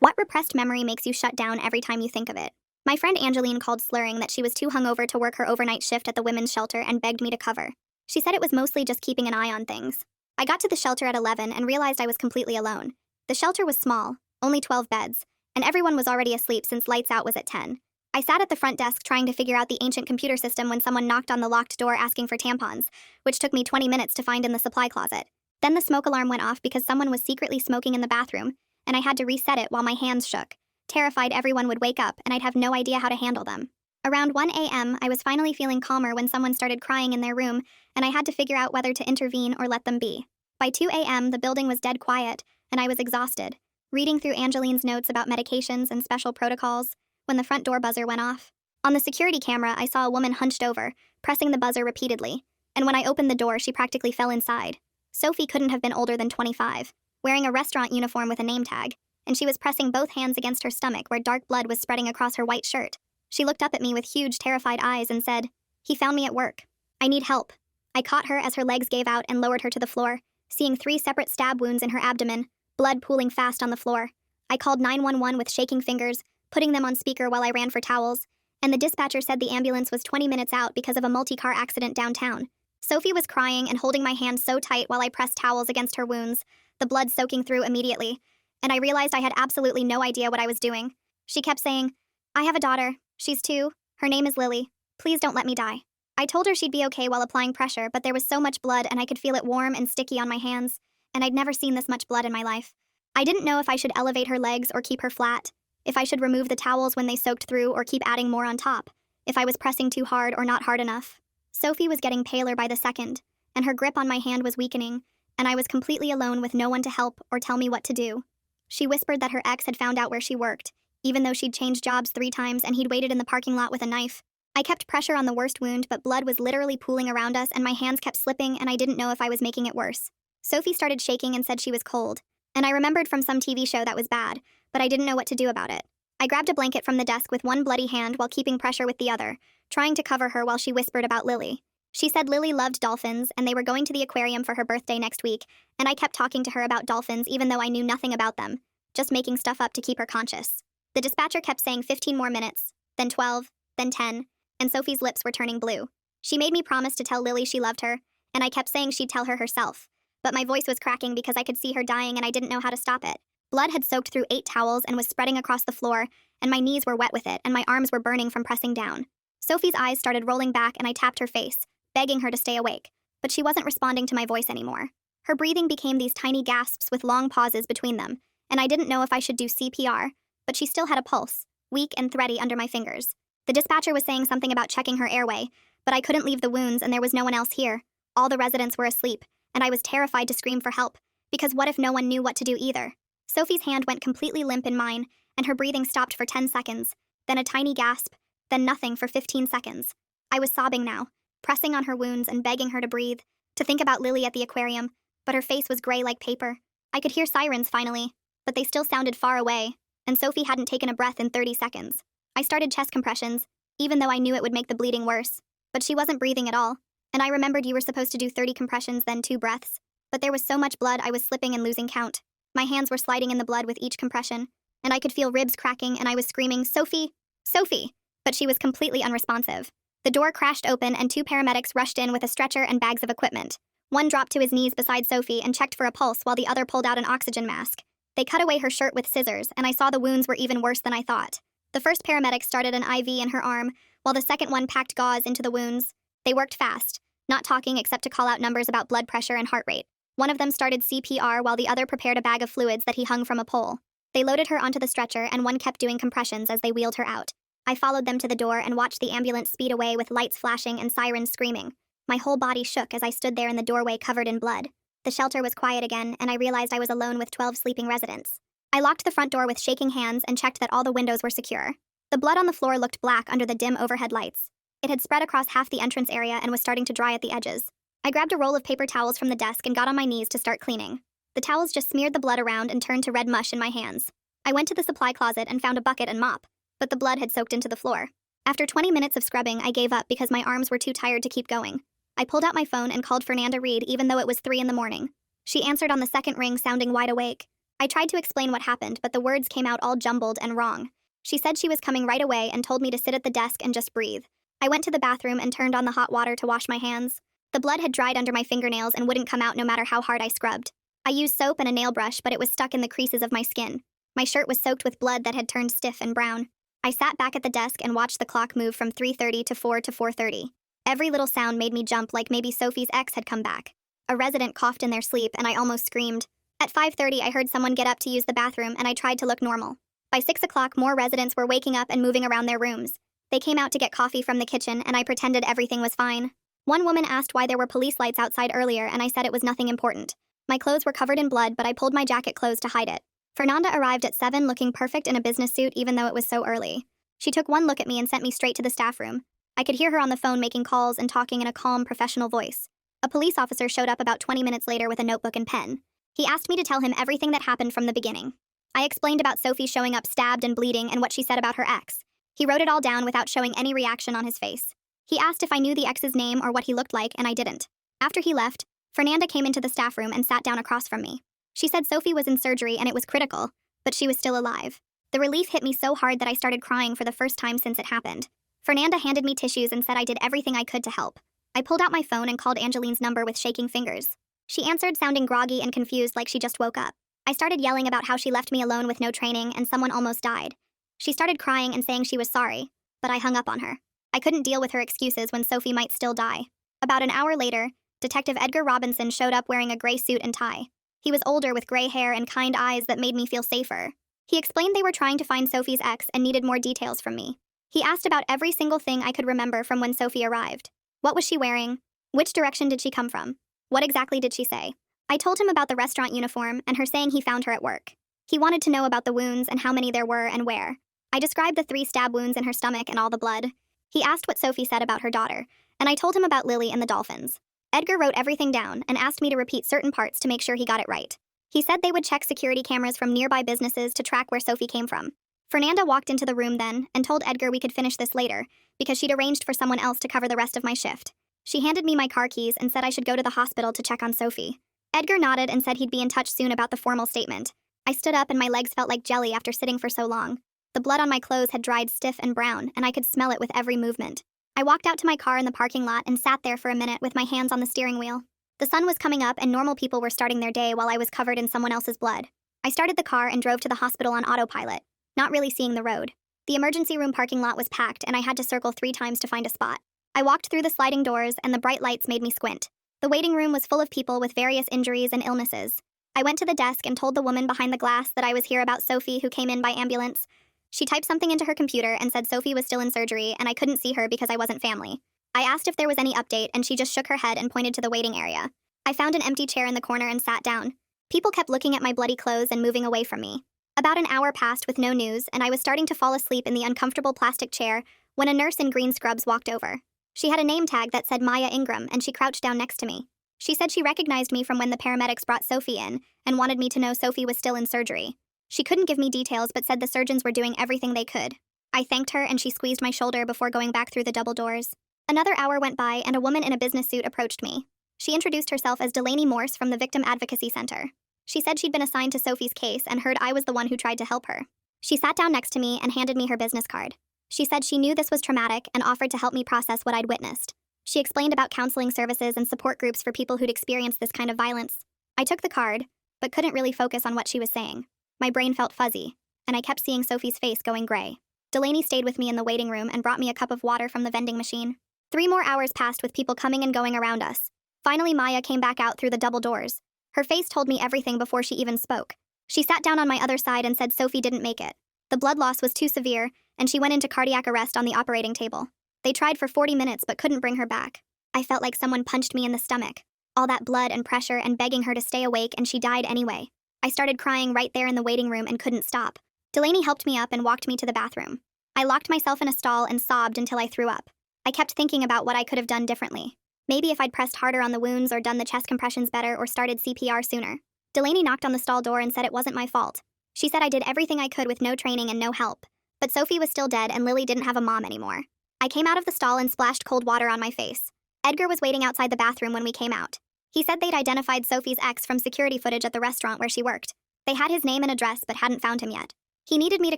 What repressed memory makes you shut down every time you think of it? My friend Angeline called slurring that she was too hungover to work her overnight shift at the women's shelter and begged me to cover. She said it was mostly just keeping an eye on things. I got to the shelter at 11 and realized I was completely alone. The shelter was small, only 12 beds, and everyone was already asleep since lights out was at 10. I sat at the front desk trying to figure out the ancient computer system when someone knocked on the locked door asking for tampons, which took me 20 minutes to find in the supply closet. Then the smoke alarm went off because someone was secretly smoking in the bathroom, and I had to reset it while my hands shook, terrified everyone would wake up and I'd have no idea how to handle them. Around 1 a.m., I was finally feeling calmer when someone started crying in their room, and I had to figure out whether to intervene or let them be. By 2 a.m., the building was dead quiet, and I was exhausted, reading through Angeline's notes about medications and special protocols, when the front door buzzer went off. On the security camera, I saw a woman hunched over, pressing the buzzer repeatedly, and when I opened the door, she practically fell inside. Sophie couldn't have been older than 25, wearing a restaurant uniform with a name tag, and she was pressing both hands against her stomach where dark blood was spreading across her white shirt. She looked up at me with huge, terrified eyes and said, "He found me at work. I need help." I caught her as her legs gave out and lowered her to the floor, seeing 3 separate stab wounds in her abdomen, blood pooling fast on the floor. I called 911 with shaking fingers, putting them on speaker while I ran for towels, and the dispatcher said the ambulance was 20 minutes out because of a multi-car accident downtown. Sophie was crying and holding my hand so tight while I pressed towels against her wounds, the blood soaking through immediately, and I realized I had absolutely no idea what I was doing. She kept saying, "I have a daughter. She's 2. Her name is Lily. Please don't let me die." I told her she'd be okay while applying pressure, but there was so much blood and I could feel it warm and sticky on my hands, and I'd never seen this much blood in my life. I didn't know if I should elevate her legs or keep her flat, if I should remove the towels when they soaked through or keep adding more on top, if I was pressing too hard or not hard enough. Sophie was getting paler by the second, and her grip on my hand was weakening, and I was completely alone with no one to help or tell me what to do. She whispered that her ex had found out where she worked, even though she'd changed jobs 3 times and he'd waited in the parking lot with a knife. I kept pressure on the worst wound, but blood was literally pooling around us and my hands kept slipping and I didn't know if I was making it worse. Sophie started shaking and said she was cold, and I remembered from some TV show that was bad, but I didn't know what to do about it. I grabbed a blanket from the desk with one bloody hand while keeping pressure with the other, trying to cover her while she whispered about Lily. She said Lily loved dolphins and they were going to the aquarium for her birthday next week, and I kept talking to her about dolphins even though I knew nothing about them, just making stuff up to keep her conscious. The dispatcher kept saying 15 more minutes, then 12, then 10, and Sophie's lips were turning blue. She made me promise to tell Lily she loved her, and I kept saying she'd tell her herself, but my voice was cracking because I could see her dying and I didn't know how to stop it. Blood had soaked through 8 towels and was spreading across the floor, and my knees were wet with it and my arms were burning from pressing down. Sophie's eyes started rolling back and I tapped her face, begging her to stay awake, but she wasn't responding to my voice anymore. Her breathing became these tiny gasps with long pauses between them, and I didn't know if I should do CPR, but she still had a pulse, weak and thready under my fingers. The dispatcher was saying something about checking her airway, but I couldn't leave the wounds and there was no one else here. All the residents were asleep, and I was terrified to scream for help, because what if no one knew what to do either? Sophie's hand went completely limp in mine, and her breathing stopped for 10 seconds, then a tiny gasp, then nothing for 15 seconds. I was sobbing now, pressing on her wounds and begging her to breathe, to think about Lily at the aquarium, but her face was gray like paper. I could hear sirens finally, but they still sounded far away, and Sophie hadn't taken a breath in 30 seconds. I started chest compressions, even though I knew it would make the bleeding worse, but she wasn't breathing at all, and I remembered you were supposed to do 30 compressions then 2 breaths, but there was so much blood I was slipping and losing count. My hands were sliding in the blood with each compression, and I could feel ribs cracking and I was screaming, "Sophie! Sophie!" But she was completely unresponsive. The door crashed open and 2 paramedics rushed in with a stretcher and bags of equipment. One dropped to his knees beside Sophie and checked for a pulse while the other pulled out an oxygen mask. They cut away her shirt with scissors, and I saw the wounds were even worse than I thought. The first paramedic started an IV in her arm, while the second one packed gauze into the wounds. They worked fast, not talking except to call out numbers about blood pressure and heart rate. One of them started CPR while the other prepared a bag of fluids that he hung from a pole. They loaded her onto the stretcher and one kept doing compressions as they wheeled her out. I followed them to the door and watched the ambulance speed away with lights flashing and sirens screaming. My whole body shook as I stood there in the doorway covered in blood. The shelter was quiet again, and I realized I was alone with 12 sleeping residents. I locked the front door with shaking hands and checked that all the windows were secure. The blood on the floor looked black under the dim overhead lights. It had spread across half the entrance area and was starting to dry at the edges. I grabbed a roll of paper towels from the desk and got on my knees to start cleaning. The towels just smeared the blood around and turned to red mush in my hands. I went to the supply closet and found a bucket and mop, but the blood had soaked into the floor. After 20 minutes of scrubbing, I gave up because my arms were too tired to keep going. I pulled out my phone and called Fernanda Reed even though it was 3 in the morning. She answered on the second ring sounding wide awake. I tried to explain what happened, but the words came out all jumbled and wrong. She said she was coming right away and told me to sit at the desk and just breathe. I went to the bathroom and turned on the hot water to wash my hands. The blood had dried under my fingernails and wouldn't come out no matter how hard I scrubbed. I used soap and a nail brush, but it was stuck in the creases of my skin. My shirt was soaked with blood that had turned stiff and brown. I sat back at the desk and watched the clock move from 3:30 to 4 to 4:30. Every little sound made me jump, like maybe Sophie's ex had come back. A resident coughed in their sleep and I almost screamed. At 5:30, I heard someone get up to use the bathroom and I tried to look normal. By 6 o'clock, more residents were waking up and moving around their rooms. They came out to get coffee from the kitchen and I pretended everything was fine. One woman asked why there were police lights outside earlier and I said it was nothing important. My clothes were covered in blood, but I pulled my jacket closed to hide it. Fernanda arrived at 7 looking perfect in a business suit even though it was so early. She took one look at me and sent me straight to the staff room. I could hear her on the phone making calls and talking in a calm, professional voice. A police officer showed up about 20 minutes later with a notebook and pen. He asked me to tell him everything that happened from the beginning. I explained about Sophie showing up stabbed and bleeding and what she said about her ex. He wrote it all down without showing any reaction on his face. He asked if I knew the ex's name or what he looked like, and I didn't. After he left, Fernanda came into the staff room and sat down across from me. She said Sophie was in surgery and it was critical, but she was still alive. The relief hit me so hard that I started crying for the first time since it happened. Fernanda handed me tissues and said I did everything I could to help. I pulled out my phone and called Angeline's number with shaking fingers. She answered sounding groggy and confused, like she just woke up. I started yelling about how she left me alone with no training and someone almost died. She started crying and saying she was sorry, but I hung up on her. I couldn't deal with her excuses when Sophie might still die. About an hour later, Detective Edgar Robinson showed up wearing a gray suit and tie. He was older with gray hair and kind eyes that made me feel safer. He explained they were trying to find Sophie's ex and needed more details from me. He asked about every single thing I could remember from when Sophie arrived. What was she wearing? Which direction did she come from? What exactly did she say? I told him about the restaurant uniform and her saying he found her at work. He wanted to know about the wounds and how many there were and where. I described the 3 stab wounds in her stomach and all the blood. He asked what Sophie said about her daughter, and I told him about Lily and the dolphins. Edgar wrote everything down and asked me to repeat certain parts to make sure he got it right. He said they would check security cameras from nearby businesses to track where Sophie came from. Fernanda walked into the room then and told Edgar we could finish this later because she'd arranged for someone else to cover the rest of my shift. She handed me my car keys and said I should go to the hospital to check on Sophie. Edgar nodded and said he'd be in touch soon about the formal statement. I stood up and my legs felt like jelly after sitting for so long. The blood on my clothes had dried stiff and brown, and I could smell it with every movement. I walked out to my car in the parking lot and sat there for a minute with my hands on the steering wheel. The sun was coming up and normal people were starting their day while I was covered in someone else's blood. I started the car and drove to the hospital on autopilot, not really seeing the road. The emergency room parking lot was packed and I had to circle 3 times to find a spot. I walked through the sliding doors and the bright lights made me squint. The waiting room was full of people with various injuries and illnesses. I went to the desk and told the woman behind the glass that I was here about Sophie who came in by ambulance. She typed something into her computer and said Sophie was still in surgery and I couldn't see her because I wasn't family. I asked if there was any update and she just shook her head and pointed to the waiting area. I found an empty chair in the corner and sat down. People kept looking at my bloody clothes and moving away from me. About an hour passed with no news and I was starting to fall asleep in the uncomfortable plastic chair when a nurse in green scrubs walked over. She had a name tag that said Maya Ingram and she crouched down next to me. She said she recognized me from when the paramedics brought Sophie in and wanted me to know Sophie was still in surgery. She couldn't give me details but said the surgeons were doing everything they could. I thanked her and she squeezed my shoulder before going back through the double doors. Another hour went by and a woman in a business suit approached me. She introduced herself as Delaney Morse from the Victim Advocacy Center. She said she'd been assigned to Sophie's case and heard I was the one who tried to help her. She sat down next to me and handed me her business card. She said she knew this was traumatic and offered to help me process what I'd witnessed. She explained about counseling services and support groups for people who'd experienced this kind of violence. I took the card, but couldn't really focus on what she was saying. My brain felt fuzzy, and I kept seeing Sophie's face going gray. Delaney stayed with me in the waiting room and brought me a cup of water from the vending machine. 3 more hours passed with people coming and going around us. Finally, Maya came back out through the double doors. Her face told me everything before she even spoke. She sat down on my other side and said Sophie didn't make it. The blood loss was too severe, and she went into cardiac arrest on the operating table. They tried for 40 minutes but couldn't bring her back. I felt like someone punched me in the stomach. All that blood and pressure and begging her to stay awake, and she died anyway. I started crying right there in the waiting room and couldn't stop. Delaney helped me up and walked me to the bathroom. I locked myself in a stall and sobbed until I threw up. I kept thinking about what I could have done differently. Maybe if I'd pressed harder on the wounds or done the chest compressions better or started CPR sooner. Delaney knocked on the stall door and said it wasn't my fault. She said I did everything I could with no training and no help. But Sophie was still dead and Lily didn't have a mom anymore. I came out of the stall and splashed cold water on my face. Edgar was waiting outside the bathroom when we came out. He said they'd identified Sophie's ex from security footage at the restaurant where she worked. They had his name and address but hadn't found him yet. He needed me to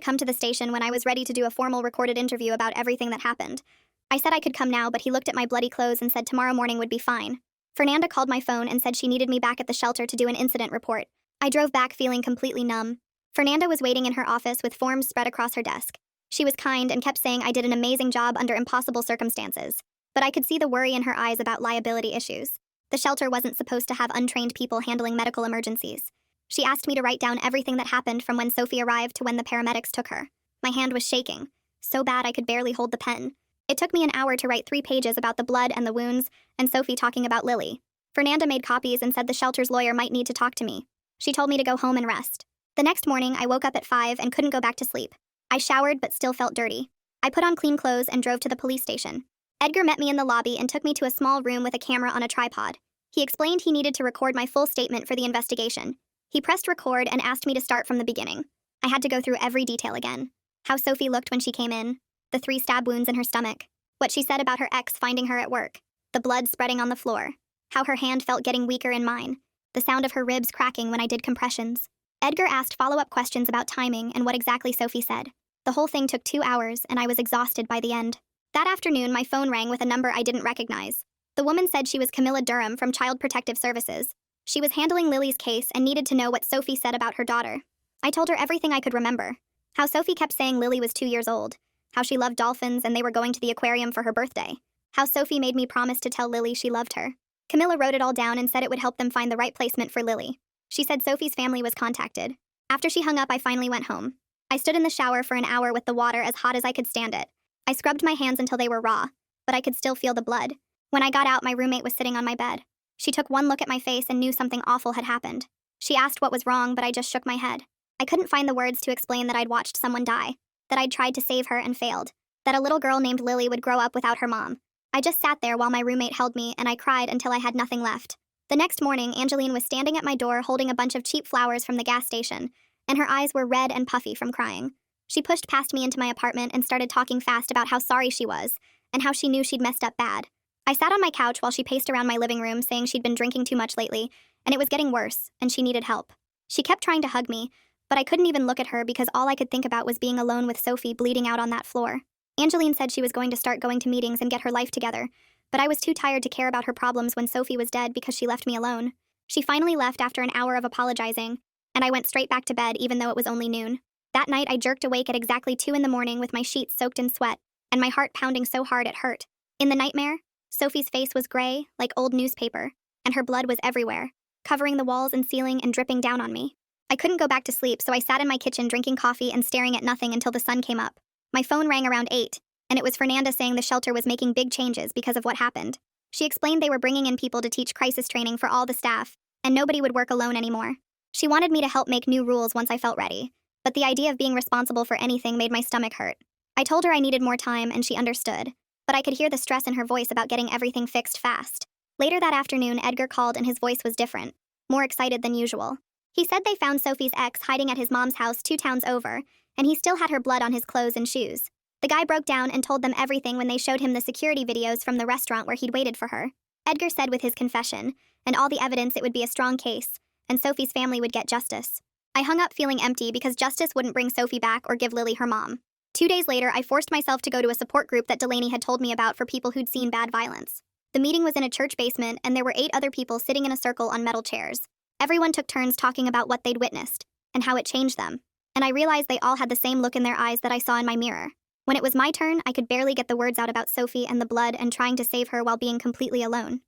come to the station when I was ready to do a formal recorded interview about everything that happened. I said I could come now, but he looked at my bloody clothes and said tomorrow morning would be fine. Fernanda called my phone and said she needed me back at the shelter to do an incident report. I drove back feeling completely numb. Fernanda was waiting in her office with forms spread across her desk. She was kind and kept saying I did an amazing job under impossible circumstances. But I could see the worry in her eyes about liability issues. The shelter wasn't supposed to have untrained people handling medical emergencies. She asked me to write down everything that happened from when Sophie arrived to when the paramedics took her. My hand was shaking, so bad I could barely hold the pen. It took me an hour to write 3 pages about the blood and the wounds, and Sophie talking about Lily. Fernanda made copies and said the shelter's lawyer might need to talk to me. She told me to go home and rest. The next morning, I woke up at 5 and couldn't go back to sleep. I showered but still felt dirty. I put on clean clothes and drove to the police station. Edgar met me in the lobby and took me to a small room with a camera on a tripod. He explained he needed to record my full statement for the investigation. He pressed record and asked me to start from the beginning. I had to go through every detail again. How Sophie looked when she came in, the 3 stab wounds in her stomach, what she said about her ex finding her at work, the blood spreading on the floor, how her hand felt getting weaker in mine, the sound of her ribs cracking when I did compressions. Edgar asked follow-up questions about timing and what exactly Sophie said. The whole thing took 2 hours, and I was exhausted by the end. That afternoon, my phone rang with a number I didn't recognize. The woman said she was Camilla Durham from Child Protective Services. She was handling Lily's case and needed to know what Sophie said about her daughter. I told her everything I could remember. How Sophie kept saying Lily was 2 years old. How she loved dolphins and they were going to the aquarium for her birthday. How Sophie made me promise to tell Lily she loved her. Camilla wrote it all down and said it would help them find the right placement for Lily. She said Sophie's family was contacted. After she hung up, I finally went home. I stood in the shower for an hour with the water as hot as I could stand it. I scrubbed my hands until they were raw, but I could still feel the blood. When I got out, my roommate was sitting on my bed. She took one look at my face and knew something awful had happened. She asked what was wrong, but I just shook my head. I couldn't find the words to explain that I'd watched someone die, that I'd tried to save her and failed, that a little girl named Lily would grow up without her mom. I just sat there while my roommate held me, and I cried until I had nothing left. The next morning, Angeline was standing at my door holding a bunch of cheap flowers from the gas station, and her eyes were red and puffy from crying. She pushed past me into my apartment and started talking fast about how sorry she was, and how she knew she'd messed up bad. I sat on my couch while she paced around my living room saying she'd been drinking too much lately, and it was getting worse, and she needed help. She kept trying to hug me, but I couldn't even look at her because all I could think about was being alone with Sophie bleeding out on that floor. Angeline said she was going to start going to meetings and get her life together, but I was too tired to care about her problems when Sophie was dead because she left me alone. She finally left after an hour of apologizing, and I went straight back to bed even though it was only noon. That night, I jerked awake at exactly 2 in the morning with my sheets soaked in sweat, and my heart pounding so hard it hurt. In the nightmare, Sophie's face was gray, like old newspaper, and her blood was everywhere, covering the walls and ceiling and dripping down on me. I couldn't go back to sleep, so I sat in my kitchen drinking coffee and staring at nothing until the sun came up. My phone rang around 8, and it was Fernanda saying the shelter was making big changes because of what happened. She explained they were bringing in people to teach crisis training for all the staff, and nobody would work alone anymore. She wanted me to help make new rules once I felt ready, but the idea of being responsible for anything made my stomach hurt. I told her I needed more time, and she understood, but I could hear the stress in her voice about getting everything fixed fast. Later that afternoon, Edgar called and his voice was different, more excited than usual. He said they found Sophie's ex hiding at his mom's house 2 towns over, and he still had her blood on his clothes and shoes. The guy broke down and told them everything when they showed him the security videos from the restaurant where he'd waited for her. Edgar said with his confession, and all the evidence, it would be a strong case, and Sophie's family would get justice. I hung up feeling empty because justice wouldn't bring Sophie back or give Lily her mom. 2 days later, I forced myself to go to a support group that Delaney had told me about for people who'd seen bad violence. The meeting was in a church basement, and there were 8 other people sitting in a circle on metal chairs. Everyone took turns talking about what they'd witnessed, and how it changed them. And I realized they all had the same look in their eyes that I saw in my mirror. When it was my turn, I could barely get the words out about Sophie and the blood and trying to save her while being completely alone.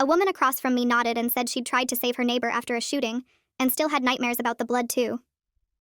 A woman across from me nodded and said she'd tried to save her neighbor after a shooting, and still had nightmares about the blood too.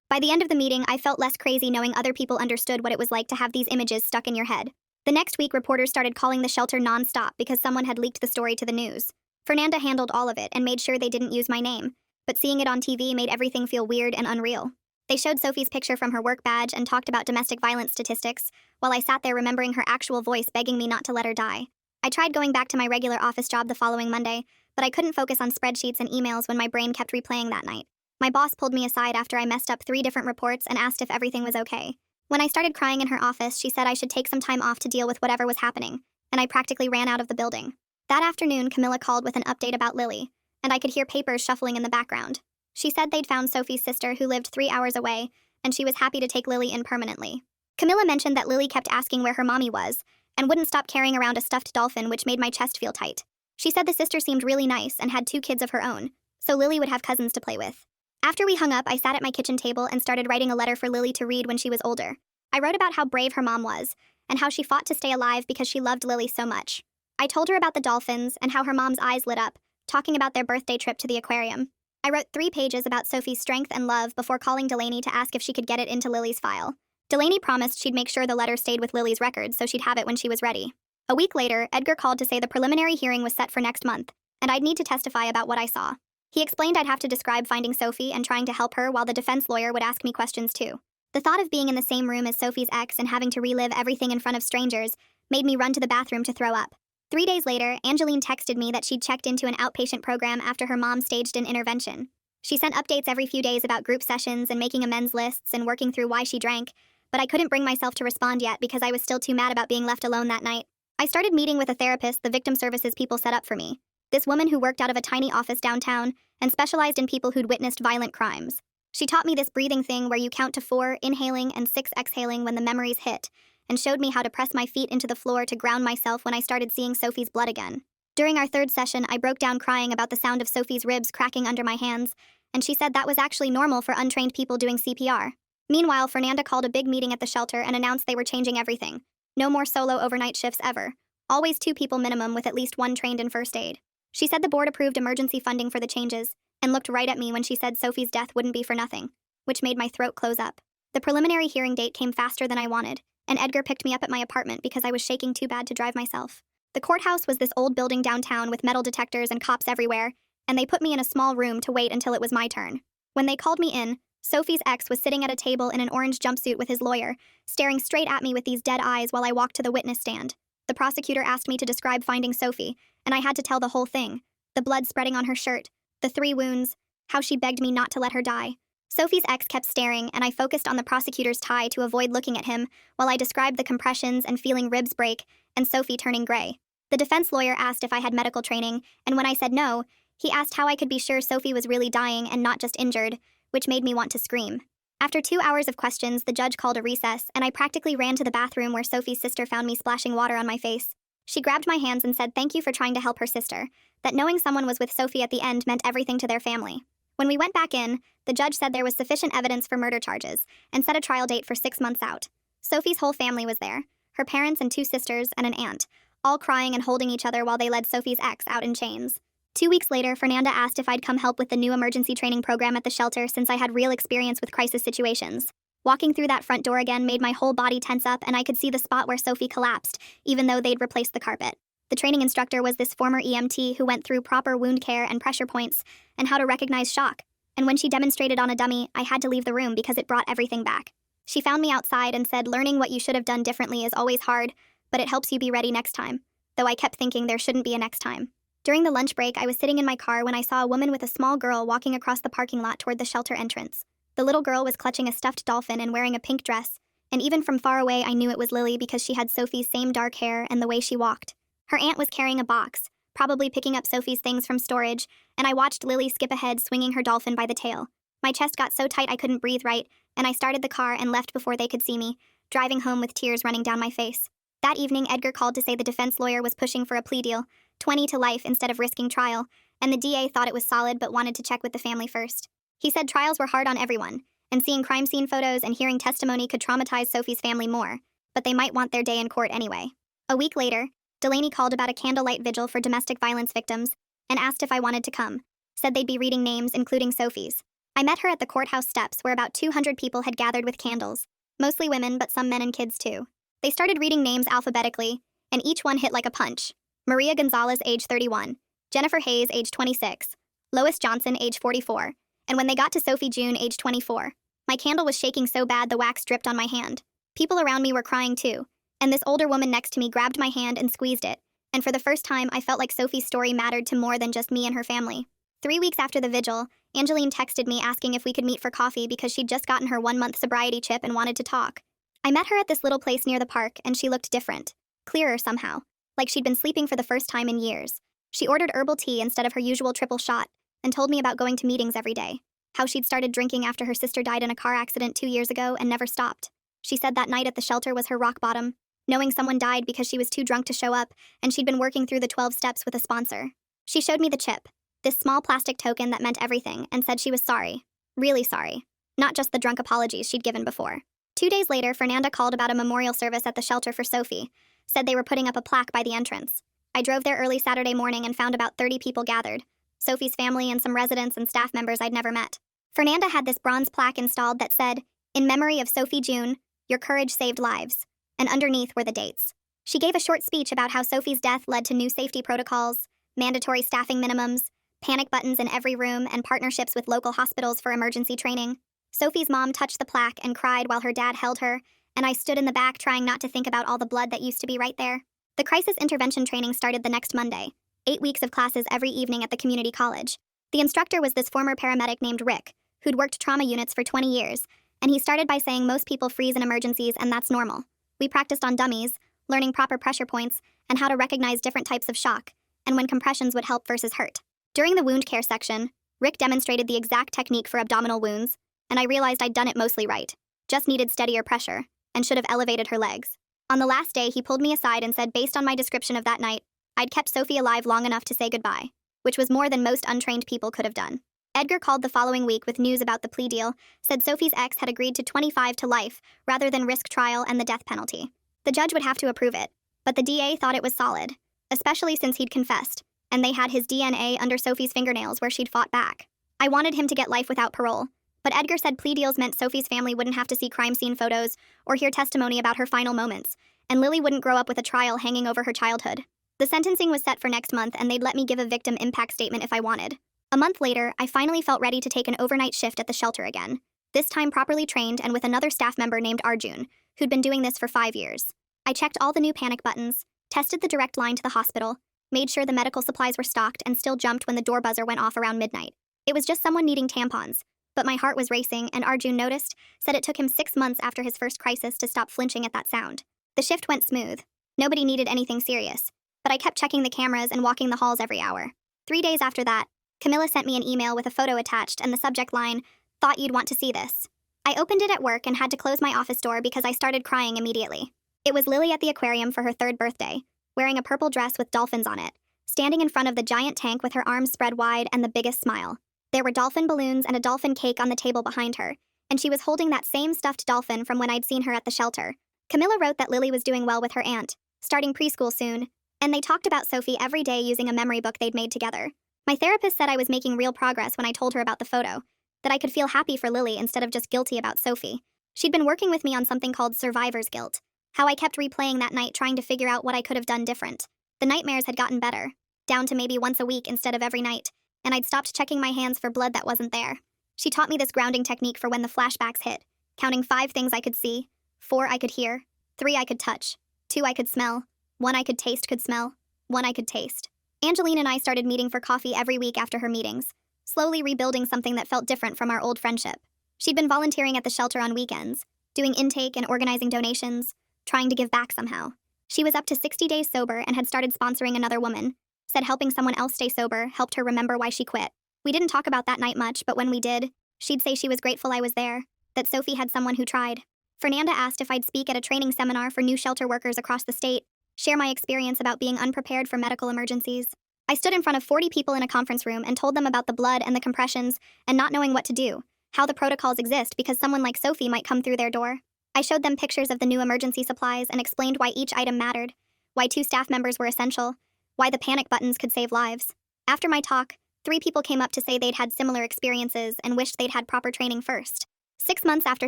By the end of the meeting, I felt less crazy knowing other people understood what it was like to have these images stuck in your head. The next week, reporters started calling the shelter non-stop because someone had leaked the story to the news. Fernanda handled all of it and made sure they didn't use my name, but seeing it on TV made everything feel weird and unreal. They showed Sophie's picture from her work badge and talked about domestic violence statistics, while I sat there remembering her actual voice begging me not to let her die. I tried going back to my regular office job the following Monday, but I couldn't focus on spreadsheets and emails when my brain kept replaying that night. My boss pulled me aside after I messed up 3 different reports and asked if everything was okay. When I started crying in her office, she said I should take some time off to deal with whatever was happening, and I practically ran out of the building. That afternoon, Camilla called with an update about Lily, and I could hear papers shuffling in the background. She said they'd found Sophie's sister who lived 3 hours away, and she was happy to take Lily in permanently. Camilla mentioned that Lily kept asking where her mommy was, and wouldn't stop carrying around a stuffed dolphin, which made my chest feel tight. She said the sister seemed really nice and had 2 kids of her own, so Lily would have cousins to play with. After we hung up, I sat at my kitchen table and started writing a letter for Lily to read when she was older. I wrote about how brave her mom was, and how she fought to stay alive because she loved Lily so much. I told her about the dolphins and how her mom's eyes lit up, talking about their birthday trip to the aquarium. I wrote 3 pages about Sophie's strength and love before calling Delaney to ask if she could get it into Lily's file. Delaney promised she'd make sure the letter stayed with Lily's records so she'd have it when she was ready. A week later, Edgar called to say the preliminary hearing was set for next month, and I'd need to testify about what I saw. He explained I'd have to describe finding Sophie and trying to help her while the defense lawyer would ask me questions too. The thought of being in the same room as Sophie's ex and having to relive everything in front of strangers made me run to the bathroom to throw up. 3 days later, Angeline texted me that she'd checked into an outpatient program after her mom staged an intervention. She sent updates every few days about group sessions and making amends lists and working through why she drank, but I couldn't bring myself to respond yet because I was still too mad about being left alone that night. I started meeting with a therapist the victim services people set up for me. This woman who worked out of a tiny office downtown and specialized in people who'd witnessed violent crimes. She taught me this breathing thing where you count to 4 inhaling and 6 exhaling when the memories hit, and showed me how to press my feet into the floor to ground myself when I started seeing Sophie's blood again. During our 3rd session, I broke down crying about the sound of Sophie's ribs cracking under my hands, and she said that was actually normal for untrained people doing CPR. Meanwhile, Fernanda called a big meeting at the shelter and announced they were changing everything. No more solo overnight shifts ever. Always 2 people minimum with at least 1 trained in first aid. She said the board approved emergency funding for the changes, and looked right at me when she said Sophie's death wouldn't be for nothing, which made my throat close up. The preliminary hearing date came faster than I wanted, and Edgar picked me up at my apartment because I was shaking too bad to drive myself. The courthouse was this old building downtown with metal detectors and cops everywhere, and they put me in a small room to wait until it was my turn. When they called me in, Sophie's ex was sitting at a table in an orange jumpsuit with his lawyer, staring straight at me with these dead eyes while I walked to the witness stand. The prosecutor asked me to describe finding Sophie, and I had to tell the whole thing. The blood spreading on her shirt, the 3 wounds, how she begged me not to let her die. Sophie's ex kept staring, and I focused on the prosecutor's tie to avoid looking at him while I described the compressions and feeling ribs break and Sophie turning gray. The defense lawyer asked if I had medical training, and when I said no, he asked how I could be sure Sophie was really dying and not just injured, which made me want to scream. After 2 hours of questions, the judge called a recess, and I practically ran to the bathroom where Sophie's sister found me splashing water on my face. She grabbed my hands and said thank you for trying to help her sister, that knowing someone was with Sophie at the end meant everything to their family. When we went back in, the judge said there was sufficient evidence for murder charges, and set a trial date for 6 months out. Sophie's whole family was there, her parents and 2 sisters and an aunt, all crying and holding each other while they led Sophie's ex out in chains. 2 weeks later, Fernanda asked if I'd come help with the new emergency training program at the shelter since I had real experience with crisis situations. Walking through that front door again made my whole body tense up, and I could see the spot where Sophie collapsed, even though they'd replaced the carpet. The training instructor was this former EMT who went through proper wound care and pressure points and how to recognize shock. And when she demonstrated on a dummy, I had to leave the room because it brought everything back. She found me outside and said learning what you should have done differently is always hard, but it helps you be ready next time. Though I kept thinking there shouldn't be a next time. During the lunch break, I was sitting in my car when I saw a woman with a small girl walking across the parking lot toward the shelter entrance. The little girl was clutching a stuffed dolphin and wearing a pink dress, and even from far away I knew it was Lily because she had Sophie's same dark hair and the way she walked. Her aunt was carrying a box, probably picking up Sophie's things from storage, and I watched Lily skip ahead swinging her dolphin by the tail. My chest got so tight I couldn't breathe right, and I started the car and left before they could see me, driving home with tears running down my face. That evening, Edgar called to say the defense lawyer was pushing for a plea deal, 20 to life instead of risking trial, and the DA thought it was solid but wanted to check with the family first. He said trials were hard on everyone, and seeing crime scene photos and hearing testimony could traumatize Sophie's family more, but they might want their day in court anyway. A week later, Delaney called about a candlelight vigil for domestic violence victims and asked if I wanted to come, said they'd be reading names including Sophie's. I met her at the courthouse steps where about 200 people had gathered with candles, mostly women but some men and kids too. They started reading names alphabetically, and each one hit like a punch. Maria Gonzalez, age 31, Jennifer Hayes, age 26, Lois Johnson, age 44, and when they got to Sophie June, age 24, my candle was shaking so bad the wax dripped on my hand. People around me were crying too, and this older woman next to me grabbed my hand and squeezed it, and for the first time I felt like Sophie's story mattered to more than just me and her family. 3 weeks after the vigil, Angeline texted me asking if we could meet for coffee because she'd just gotten her 1-month sobriety chip and wanted to talk. I met her at this little place near the park, and she looked different, clearer somehow, like she'd been sleeping for the first time in years. She ordered herbal tea instead of her usual triple shot, and told me about going to meetings every day. how she'd started drinking after her sister died in a car accident 2 years ago and never stopped. She said that night at the shelter was her rock bottom, knowing someone died because she was too drunk to show up, and she'd been working through the 12 steps with a sponsor. She showed me the chip, this small plastic token that meant everything, and said she was sorry. Really sorry. Not just the drunk apologies she'd given before. 2 days later, Fernanda called about a memorial service at the shelter for Sophie, said they were putting up a plaque by the entrance. I drove there early Saturday morning and found about 30 people gathered, Sophie's family and some residents and staff members I'd never met. Fernanda had this bronze plaque installed that said, "In memory of Sophie June, your courage saved lives," and underneath were the dates. She gave a short speech about how Sophie's death led to new safety protocols, mandatory staffing minimums, panic buttons in every room, and partnerships with local hospitals for emergency training. Sophie's mom touched the plaque and cried while her dad held her, and I stood in the back trying not to think about all the blood that used to be right there. The crisis intervention training started the next Monday, 8 weeks of classes every evening at the community college. The instructor was this former paramedic named Rick, who'd worked trauma units for 20 years, and he started by saying most people freeze in emergencies and that's normal. We practiced on dummies, learning proper pressure points, and how to recognize different types of shock, and when compressions would help versus hurt. During the wound care section, Rick demonstrated the exact technique for abdominal wounds, and I realized I'd done it mostly right. Just needed steadier pressure, and should have elevated her legs. On the last day, he pulled me aside and said based on my description of that night, I'd kept Sophie alive long enough to say goodbye, which was more than most untrained people could have done. Edgar called the following week with news about the plea deal, said Sophie's ex had agreed to 25 to life rather than risk trial and the death penalty. The judge would have to approve it, but the DA thought it was solid, especially since he'd confessed, and they had his DNA under Sophie's fingernails where she'd fought back. I wanted him to get life without parole, but Edgar said plea deals meant Sophie's family wouldn't have to see crime scene photos or hear testimony about her final moments, and Lily wouldn't grow up with a trial hanging over her childhood. The sentencing was set for next month, and they'd let me give a victim impact statement if I wanted. A month later, I finally felt ready to take an overnight shift at the shelter again, this time properly trained and with another staff member named Arjun, who'd been doing this for 5 years. I checked all the new panic buttons, tested the direct line to the hospital, made sure the medical supplies were stocked, and still jumped when the door buzzer went off around midnight. It was just someone needing tampons, but my heart was racing, and Arjun noticed, said it took him 6 months after his first crisis to stop flinching at that sound. The shift went smooth. Nobody needed anything serious, but I kept checking the cameras and walking the halls every hour. 3 days after that, Camilla sent me an email with a photo attached and the subject line, "Thought you'd want to see this." I opened it at work and had to close my office door because I started crying immediately. It was Lily at the aquarium for her 3rd birthday, wearing a purple dress with dolphins on it, standing in front of the giant tank with her arms spread wide and the biggest smile. There were dolphin balloons and a dolphin cake on the table behind her, and she was holding that same stuffed dolphin from when I'd seen her at the shelter. Camilla wrote that Lily was doing well with her aunt, starting preschool soon, and they talked about Sophie every day using a memory book they'd made together. My therapist said I was making real progress when I told her about the photo, that I could feel happy for Lily instead of just guilty about Sophie. She'd been working with me on something called survivor's guilt, how I kept replaying that night trying to figure out what I could have done different. The nightmares had gotten better, down to maybe once a week instead of every night, and I'd stopped checking my hands for blood that wasn't there. She taught me this grounding technique for when the flashbacks hit, counting 5 things I could see, 4 I could hear, 3 I could touch, 2 I could smell, 1 I could smell, 1 I could taste. Angeline and I started meeting for coffee every week after her meetings, slowly rebuilding something that felt different from our old friendship. She'd been volunteering at the shelter on weekends, doing intake and organizing donations, trying to give back somehow. She was up to 60 days sober and had started sponsoring another woman, said helping someone else stay sober helped her remember why she quit. We didn't talk about that night much, but when we did, she'd say she was grateful I was there, that Sophie had someone who tried. Fernanda asked if I'd speak at a training seminar for new shelter workers across the state, share my experience about being unprepared for medical emergencies. I stood in front of 40 people in a conference room and told them about the blood and the compressions and not knowing what to do, how the protocols exist because someone like Sophie might come through their door. I showed them pictures of the new emergency supplies and explained why each item mattered, why 2 staff members were essential, why the panic buttons could save lives. After my talk, 3 people came up to say they'd had similar experiences and wished they'd had proper training first. 6 months after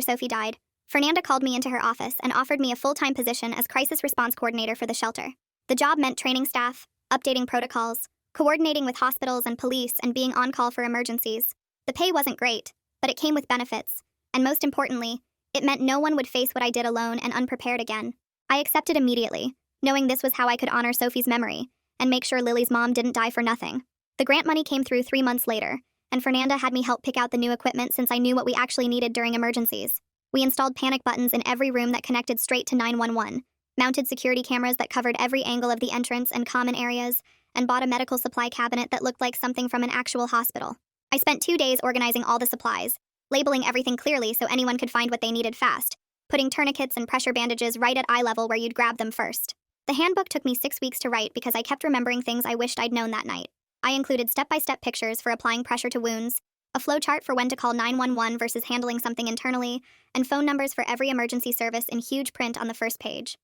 Sophie died, Fernanda called me into her office and offered me a full-time position as crisis response coordinator for the shelter. The job meant training staff, updating protocols, coordinating with hospitals and police, and being on call for emergencies. The pay wasn't great, but it came with benefits, and most importantly, it meant no one would face what I did alone and unprepared again. I accepted immediately, knowing this was how I could honor Sophie's memory and make sure Lily's mom didn't die for nothing. The grant money came through 3 months later, and Fernanda had me help pick out the new equipment since I knew what we actually needed during emergencies. We installed panic buttons in every room that connected straight to 911, mounted security cameras that covered every angle of the entrance and common areas, and bought a medical supply cabinet that looked like something from an actual hospital. I spent 2 days organizing all the supplies, labeling everything clearly so anyone could find what they needed fast, putting tourniquets and pressure bandages right at eye level where you'd grab them first. The handbook took me 6 weeks to write because I kept remembering things I wished I'd known that night. I included step-by-step pictures for applying pressure to wounds, a flowchart for when to call 911 versus handling something internally, and phone numbers for every emergency service in huge print on the first page.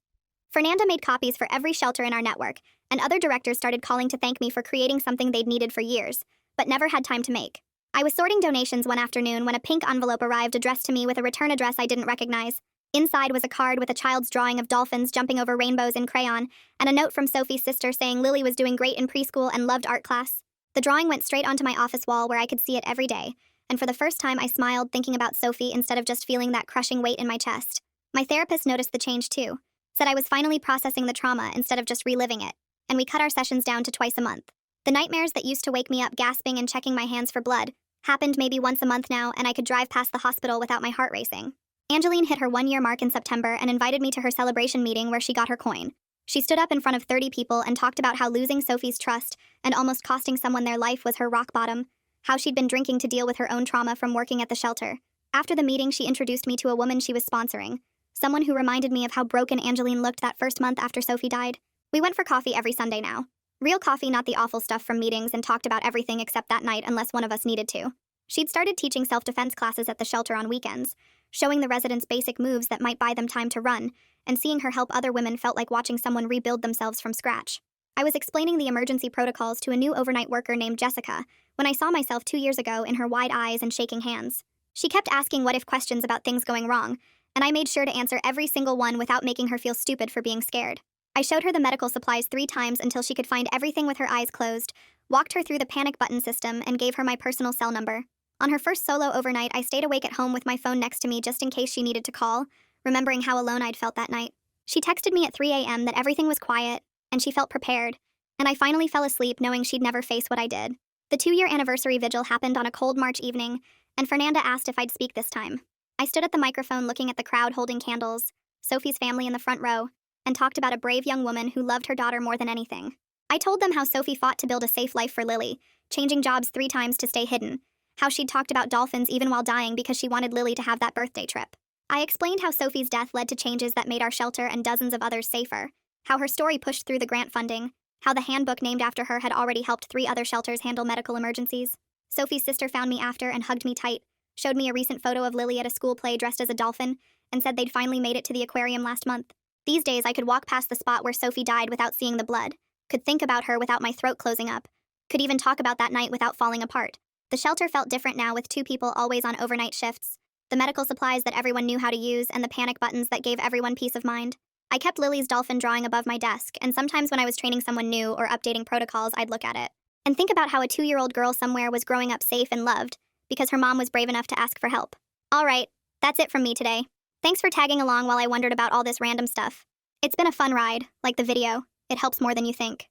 Fernanda made copies for every shelter in our network, and other directors started calling to thank me for creating something they'd needed for years, but never had time to make. I was sorting donations one afternoon when a pink envelope arrived addressed to me with a return address I didn't recognize. Inside was a card with a child's drawing of dolphins jumping over rainbows in crayon, and a note from Sophie's sister saying Lily was doing great in preschool and loved art class. The drawing went straight onto my office wall where I could see it every day, and for the first time I smiled thinking about Sophie instead of just feeling that crushing weight in my chest. My therapist noticed the change too, said I was finally processing the trauma instead of just reliving it, and we cut our sessions down to twice a month. The nightmares that used to wake me up gasping and checking my hands for blood happened maybe once a month now, and I could drive past the hospital without my heart racing. Angeline hit her 1-year mark in September and invited me to her celebration meeting where she got her coin. She stood up in front of 30 people and talked about how losing Sophie's trust and almost costing someone their life was her rock bottom, how she'd been drinking to deal with her own trauma from working at the shelter. After the meeting, she introduced me to a woman she was sponsoring, someone who reminded me of how broken Angeline looked that first month after Sophie died. We went for coffee every Sunday now. Real coffee, not the awful stuff from meetings, and talked about everything except that night unless one of us needed to. She'd started teaching self-defense classes at the shelter on weekends, showing the residents basic moves that might buy them time to run, and seeing her help other women felt like watching someone rebuild themselves from scratch. I was explaining the emergency protocols to a new overnight worker named Jessica when I saw myself 2 years ago in her wide eyes and shaking hands. She kept asking what-if questions about things going wrong, and I made sure to answer every single one without making her feel stupid for being scared. I showed her the medical supplies 3 times until she could find everything with her eyes closed, walked her through the panic button system, and gave her my personal cell number. On her first solo overnight, I stayed awake at home with my phone next to me just in case she needed to call, remembering how alone I'd felt that night. She texted me at 3 a.m. that everything was quiet, and she felt prepared, and I finally fell asleep knowing she'd never face what I did. The 2-year anniversary vigil happened on a cold March evening, and Fernanda asked if I'd speak this time. I stood at the microphone looking at the crowd holding candles, Sophie's family in the front row, and talked about a brave young woman who loved her daughter more than anything. I told them how Sophie fought to build a safe life for Lily, changing jobs 3 times to stay hidden, how she'd talked about dolphins even while dying because she wanted Lily to have that birthday trip. I explained how Sophie's death led to changes that made our shelter and dozens of others safer, how her story pushed through the grant funding, how the handbook named after her had already helped 3 other shelters handle medical emergencies. Sophie's sister found me after and hugged me tight, showed me a recent photo of Lily at a school play dressed as a dolphin, and said they'd finally made it to the aquarium last month. These days, I could walk past the spot where Sophie died without seeing the blood, could think about her without my throat closing up, could even talk about that night without falling apart. The shelter felt different now with 2 people always on overnight shifts, the medical supplies that everyone knew how to use, and the panic buttons that gave everyone peace of mind. I kept Lily's dolphin drawing above my desk, and sometimes when I was training someone new or updating protocols, I'd look at it and think about how a 2-year-old girl somewhere was growing up safe and loved because her mom was brave enough to ask for help. All right, that's it from me today. Thanks for tagging along while I wondered about all this random stuff. It's been a fun ride, like the video. It helps more than you think.